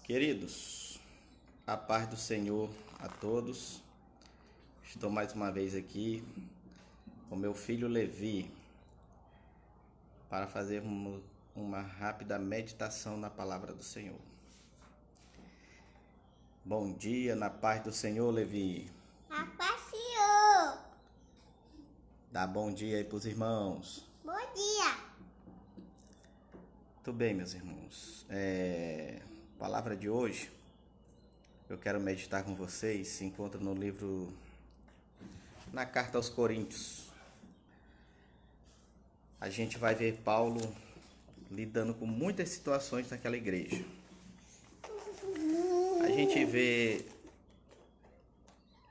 Queridos, a paz do Senhor a todos. Estou mais uma vez aqui com meu filho Levi para fazermos uma rápida meditação na palavra do Senhor. Bom dia, na paz do Senhor, Levi. A paz, Senhor. Dá bom dia aí para os irmãos. Bom dia. Tudo bem, meus irmãos. A palavra de hoje, eu quero meditar com vocês, se encontra no livro, na carta aos Coríntios. A gente vai ver Paulo lidando com muitas situações naquela igreja. A gente vê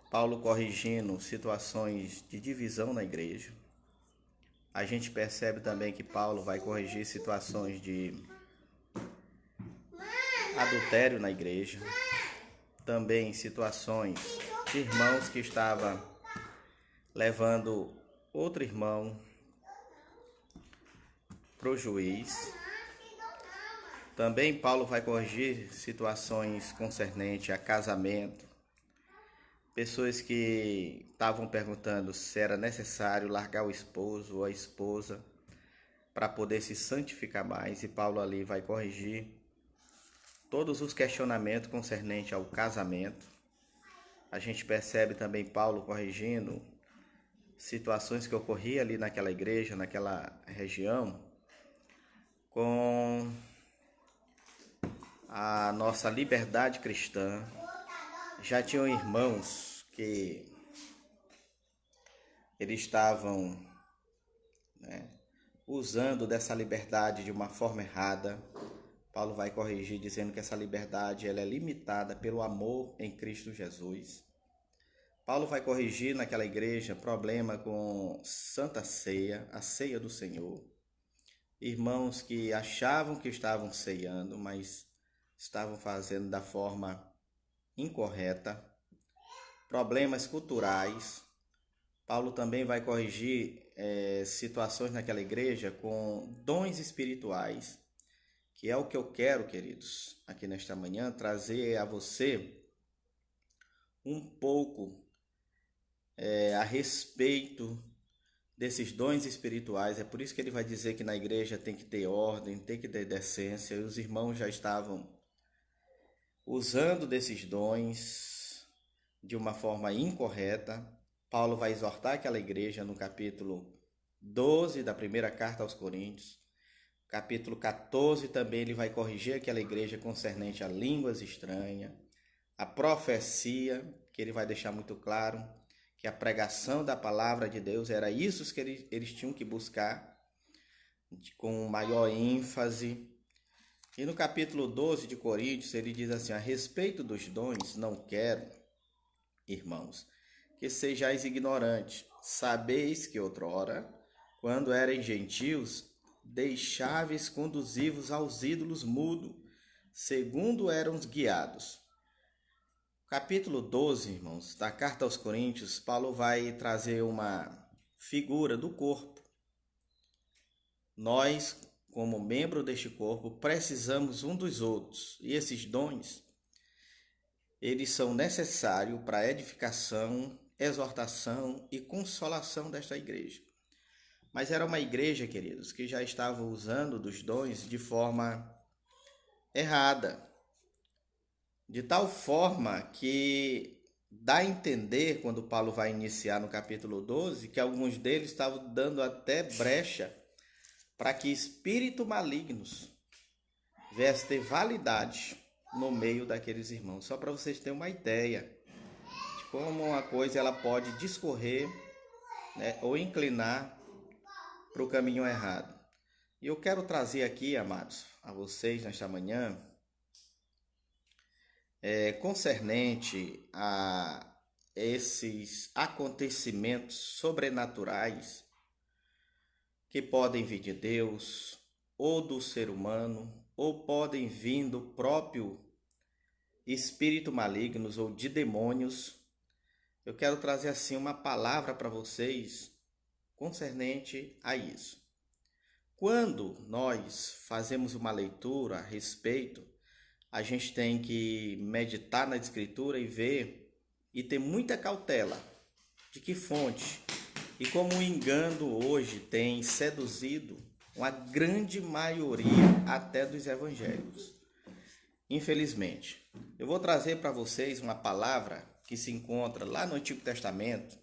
Paulo corrigindo situações de divisão na igreja. A gente percebe também que Paulo vai corrigir situações de adultério na igreja. Também situações de irmãos que estavam levando outro irmão para o juiz. Também Paulo vai corrigir situações concernentes a casamento. Pessoas que estavam perguntando se era necessário largar o esposo ou a esposa para poder se santificar mais. E Paulo ali vai corrigir todos os questionamentos concernentes ao casamento. A gente percebe também Paulo corrigindo situações que ocorriam ali naquela igreja, naquela região, com a nossa liberdade cristã. Já tinham irmãos que eles estavam usando dessa liberdade de uma forma errada. Paulo vai corrigir dizendo que essa liberdade ela é limitada pelo amor em Cristo Jesus. Paulo vai corrigir naquela igreja problema com Santa Ceia, a ceia do Senhor. Irmãos que achavam que estavam ceando, mas estavam fazendo da forma incorreta. Problemas culturais. Paulo também vai corrigir situações naquela igreja com dons espirituais, que é o que eu quero, queridos, aqui nesta manhã, trazer a você um pouco a respeito desses dons espirituais. É por isso que ele vai dizer que na igreja tem que ter ordem, tem que ter decência. E os irmãos já estavam usando desses dons de uma forma incorreta. Paulo vai exortar aquela igreja no capítulo 12 da primeira carta aos Coríntios. Capítulo 14 também ele vai corrigir aquela igreja concernente a línguas estranhas, a profecia, que ele vai deixar muito claro que a pregação da palavra de Deus era isso que eles tinham que buscar com maior ênfase. E no capítulo 12 de Coríntios ele diz assim: a respeito dos dons, não quero, irmãos, que sejais ignorantes. Sabeis que outrora, quando eram gentios, deixáveis conduzir-vos aos ídolos mudos, segundo eram guiados. Capítulo 12, irmãos, da carta aos Coríntios, Paulo vai trazer uma figura do corpo. Nós, como membro deste corpo, precisamos um dos outros. E esses dons, eles são necessários para a edificação, exortação e consolação desta igreja. Mas era uma igreja, queridos, que já estava usando dos dons de forma errada. De tal forma que dá a entender, quando Paulo vai iniciar no capítulo 12, que alguns deles estavam dando até brecha para que espíritos malignos viessem ter validade no meio daqueles irmãos. Só para vocês terem uma ideia de como uma coisa ela pode discorrer, ou inclinar para o caminho errado. E eu quero trazer aqui, amados, a vocês nesta manhã, concernente a esses acontecimentos sobrenaturais que podem vir de Deus ou do ser humano, ou podem vir do próprio espírito malignos ou de demônios. Eu quero trazer assim uma palavra para vocês concernente a isso. Quando nós fazemos uma leitura a respeito a gente tem que meditar na Escritura e ver e ter muita cautela de que fonte. E como o engano hoje tem seduzido uma grande maioria até dos evangélicos. Infelizmente, eu vou trazer para vocês uma palavra que se encontra lá no Antigo Testamento.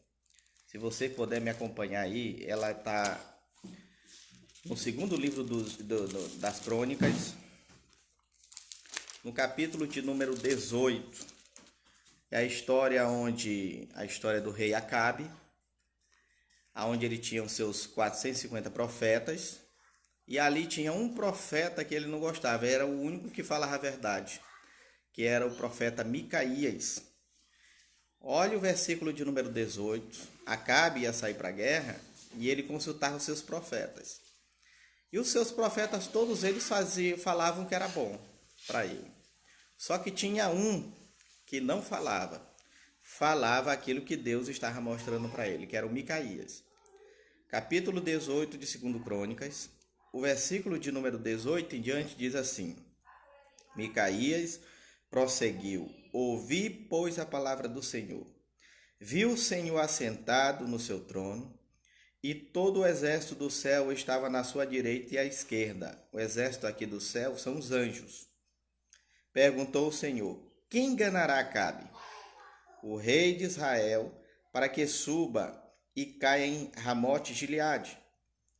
Se você puder me acompanhar aí, ela está no segundo livro das Crônicas, no capítulo de número 18. É a história do rei Acabe, onde ele tinha os seus 450 profetas, e ali tinha um profeta que ele não gostava, era o único que falava a verdade, que era o profeta Micaías. Olha o versículo de número 18. Acabe ia sair para a guerra e ele consultava os seus profetas. E os seus profetas, todos eles falavam que era bom para ele. Só que tinha um que não falava. Falava aquilo que Deus estava mostrando para ele, que era o Micaías. Capítulo 18 de 2 Crônicas, o versículo de número 18 em diante diz assim: Micaías prosseguiu: Ouvi, pois, a palavra do Senhor. Viu o Senhor assentado no seu trono, e todo o exército do céu estava na sua direita e à esquerda. O exército aqui do céu são os anjos. Perguntou o Senhor: Quem enganará Acabe, o rei de Israel, para que suba e caia em Ramote Gileade?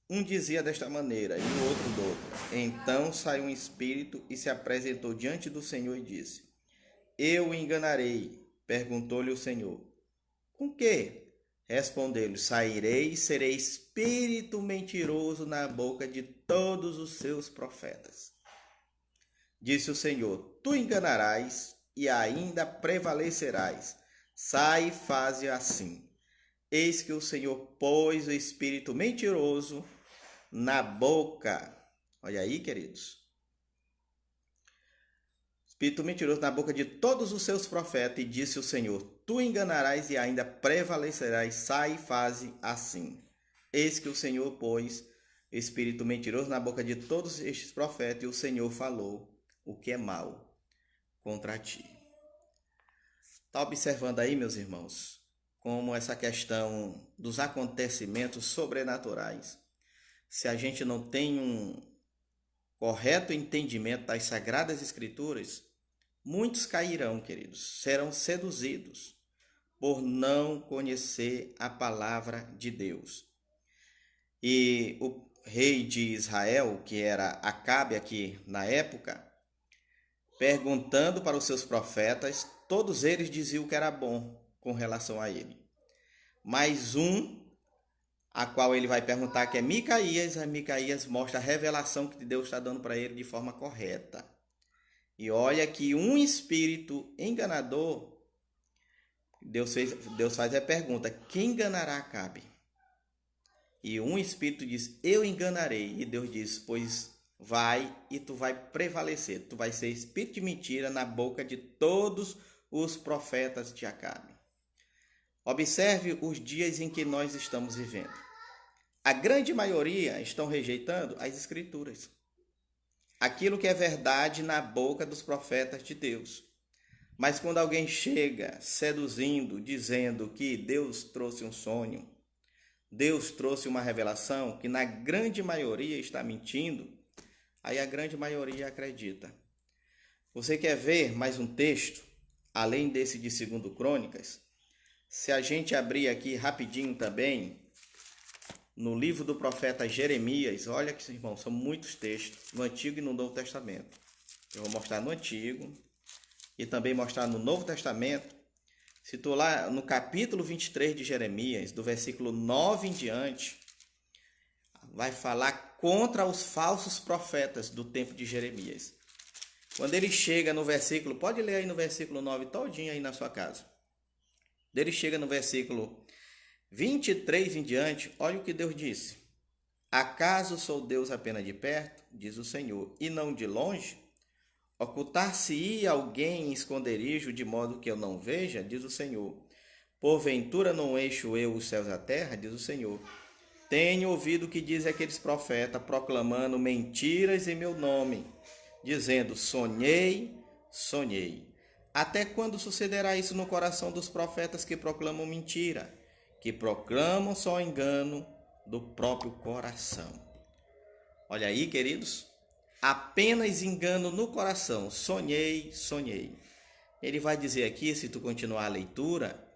Um dizia desta maneira e o outro do outro. Então saiu um espírito e se apresentou diante do Senhor e disse: Eu o enganarei. Perguntou-lhe o Senhor: Com que? Respondeu-lhe: Sairei e serei espírito mentiroso na boca de todos os seus profetas. Disse o Senhor: Tu enganarás e ainda prevalecerás. Sai e faze assim. Eis que o Senhor pôs o espírito mentiroso na boca. Olha aí, queridos. Espírito mentiroso na boca de todos os seus profetas, e disse o Senhor: Tu enganarás e ainda prevalecerás. Sai e faze assim. Eis que o Senhor pôs espírito mentiroso na boca de todos estes profetas, e o Senhor falou o que é mal contra ti. Está observando aí, meus irmãos, como essa questão dos acontecimentos sobrenaturais, se a gente não tem um correto entendimento das Sagradas Escrituras, muitos cairão, queridos, serão seduzidos por não conhecer a palavra de Deus. E o rei de Israel, que era Acabe aqui na época, perguntando para os seus profetas, todos eles diziam que era bom com relação a ele. Mas a qual ele vai perguntar, que é Micaías, a Micaías mostra a revelação que Deus está dando para ele de forma correta. E olha que um espírito enganador, Deus faz a pergunta: quem enganará Acabe? E um espírito diz: eu enganarei. E Deus diz: pois vai e tu vai prevalecer. Tu vai ser espírito de mentira na boca de todos os profetas de Acabe. Observe os dias em que nós estamos vivendo. A grande maioria estão rejeitando as Escrituras. Aquilo que é verdade na boca dos profetas de Deus. Mas quando alguém chega seduzindo, dizendo que Deus trouxe um sonho, Deus trouxe uma revelação, que na grande maioria está mentindo, aí a grande maioria acredita. Você quer ver mais um texto, além desse de 2 Crônicas? Se a gente abrir aqui rapidinho também, no livro do profeta Jeremias, olha que, irmãos, são muitos textos, no Antigo e no Novo Testamento. Eu vou mostrar no Antigo e também mostrar no Novo Testamento. Se tu lá no capítulo 23 de Jeremias, do versículo 9 em diante, vai falar contra os falsos profetas do tempo de Jeremias. Quando ele chega no versículo, pode ler aí no versículo 9 todinho aí na sua casa. Ele chega no versículo 23 em diante, olha o que Deus disse: Acaso sou Deus apenas de perto, diz o Senhor, e não de longe? Ocultar-se-ia alguém em esconderijo, de modo que eu não veja, diz o Senhor. Porventura não encho eu os céus e a terra, diz o Senhor. Tenho ouvido o que dizem aqueles profetas, proclamando mentiras em meu nome, dizendo: sonhei, sonhei. Até quando sucederá isso no coração dos profetas que proclamam mentira, que proclamam só engano do próprio coração? Olha aí, queridos, apenas engano no coração. Sonhei, sonhei. Ele vai dizer aqui, se tu continuar a leitura,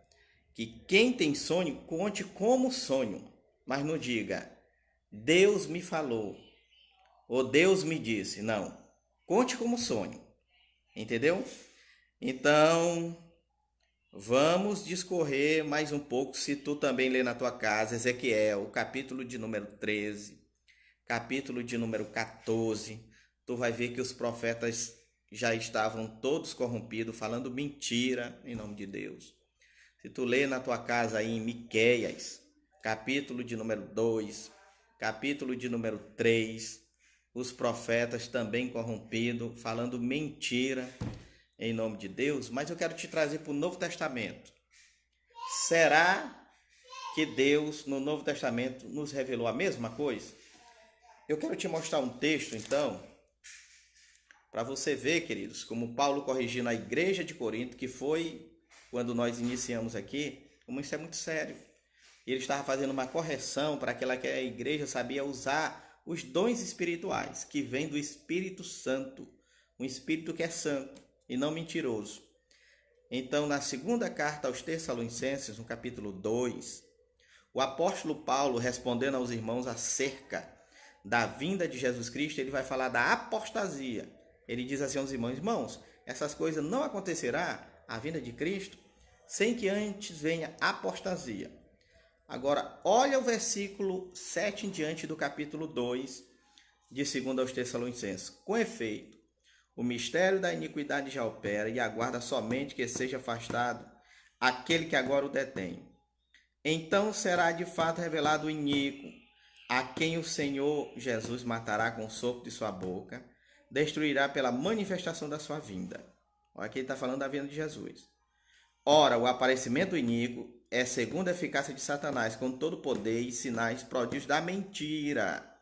que quem tem sonho, conte como sonho, mas não diga, Deus me falou, ou Deus me disse. Não, conte como sonho, entendeu? Então, vamos discorrer mais um pouco, se tu também lê na tua casa, Ezequiel, capítulo de número 13, capítulo de número 14, tu vai ver que os profetas já estavam todos corrompidos, falando mentira em nome de Deus. Se tu lê na tua casa aí em Miqueias, capítulo de número 2, capítulo de número 3, os profetas também corrompidos, falando mentira em nome de Deus. Mas eu quero te trazer para o Novo Testamento. Será que Deus no Novo Testamento nos revelou a mesma coisa? Eu quero te mostrar um texto, então, para você ver, queridos, como Paulo corrigindo a igreja de Corinto, que foi quando nós iniciamos aqui, como isso é muito sério. Ele estava fazendo uma correção para aquela que a igreja sabia usar os dons espirituais, que vêm do Espírito Santo, um Espírito que é santo e não mentiroso. Então, na segunda carta aos Tessalonicenses, no capítulo 2, o apóstolo Paulo, respondendo aos irmãos acerca da vinda de Jesus Cristo, ele vai falar da apostasia. Ele diz assim aos irmãos, irmãos, essas coisas não acontecerá, a vinda de Cristo, sem que antes venha apostasia. Agora, olha o versículo 7 em diante do capítulo 2 de 2 aos Tessalonicenses. Com efeito, o mistério da iniquidade já opera e aguarda somente que seja afastado aquele que agora o detém. Então será de fato revelado o iníquo, a quem o Senhor Jesus matará com o sopro de sua boca, destruirá pela manifestação da sua vinda. Olha aqui ele está falando da vinda de Jesus. Ora, o aparecimento do iníquo é segundo a eficácia de Satanás, com todo poder e sinais prodígios da mentira.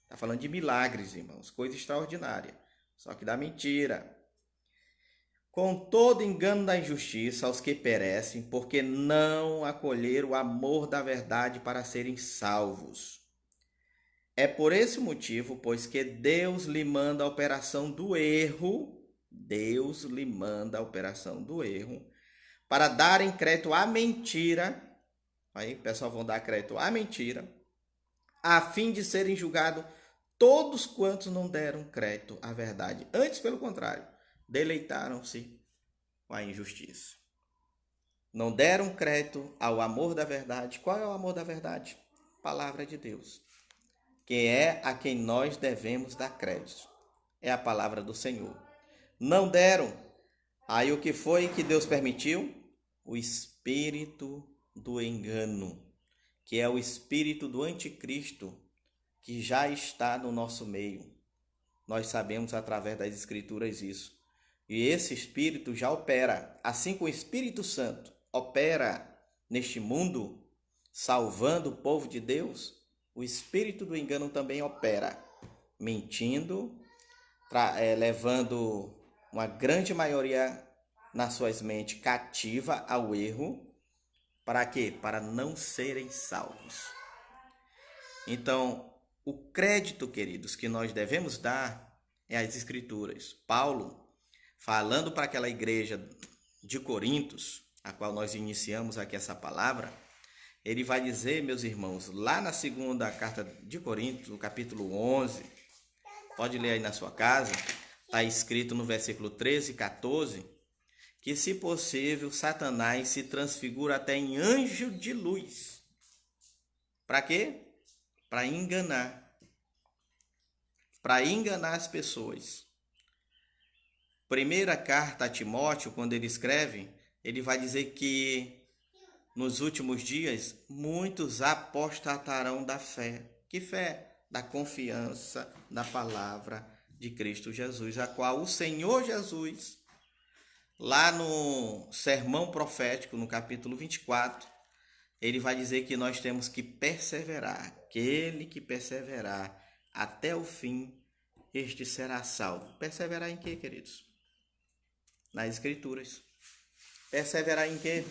Está falando de milagres, irmãos, coisa extraordinária, só que da mentira. Com todo engano da injustiça aos que perecem, porque não acolheram o amor da verdade para serem salvos. É por esse motivo, pois que Deus lhe manda a operação do erro, Deus lhe manda a operação do erro, para darem crédito à mentira, aí o pessoal vão dar crédito à mentira, a fim de serem julgados todos quantos não deram crédito à verdade. Antes, pelo contrário, deleitaram-se com a injustiça. Não deram crédito ao amor da verdade. Qual é o amor da verdade? Palavra de Deus, que é a quem nós devemos dar crédito. É a palavra do Senhor. Não deram. Aí o que foi que Deus permitiu? O espírito do engano, que é o espírito do anticristo, que já está no nosso meio. Nós sabemos através das escrituras isso. E esse espírito já opera, assim como o Espírito Santo opera neste mundo, salvando o povo de Deus, o espírito do engano também opera, mentindo, levando uma grande maioria nas suas mentes cativa ao erro. Para quê? Para não serem salvos. Então, o crédito, queridos, que nós devemos dar é às Escrituras. Paulo, falando para aquela igreja de Corintos, a qual nós iniciamos aqui essa palavra, ele vai dizer, meus irmãos, lá na segunda carta de Coríntios, no capítulo 11, pode ler aí na sua casa, está escrito no versículo 13 e 14, que se possível, Satanás se transfigura até em anjo de luz. Para quê? Para enganar as pessoas. Primeira carta a Timóteo, quando ele escreve, ele vai dizer que nos últimos dias muitos apostatarão da fé. Que fé? Da confiança da palavra de Cristo Jesus, a qual o Senhor Jesus, lá no sermão profético, no capítulo 24, ele vai dizer que nós temos que perseverar. Aquele que perseverar até o fim, este será salvo. Perseverar em quê, queridos? nas Escrituras. Perseverar em quê?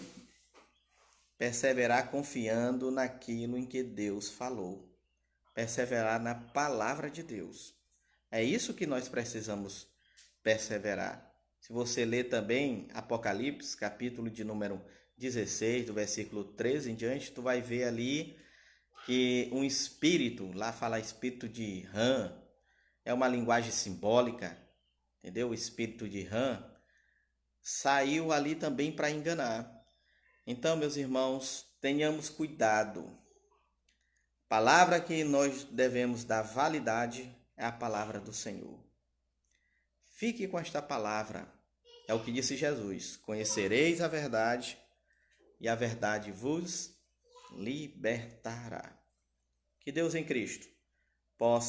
Perseverar confiando naquilo em que Deus falou. Perseverar na palavra de Deus. É isso que nós precisamos perseverar. Se você ler também Apocalipse, capítulo de número 16, do versículo 13 em diante, tu vai ver ali que um espírito, lá fala espírito de Ram, é uma linguagem simbólica, entendeu? O espírito de Ram saiu ali também para enganar. Então, meus irmãos, tenhamos cuidado. Palavra que nós devemos dar validade é a palavra do Senhor. Fique com esta palavra. É o que disse Jesus: conhecereis a verdade e a verdade vos libertará. Que Deus em Cristo possa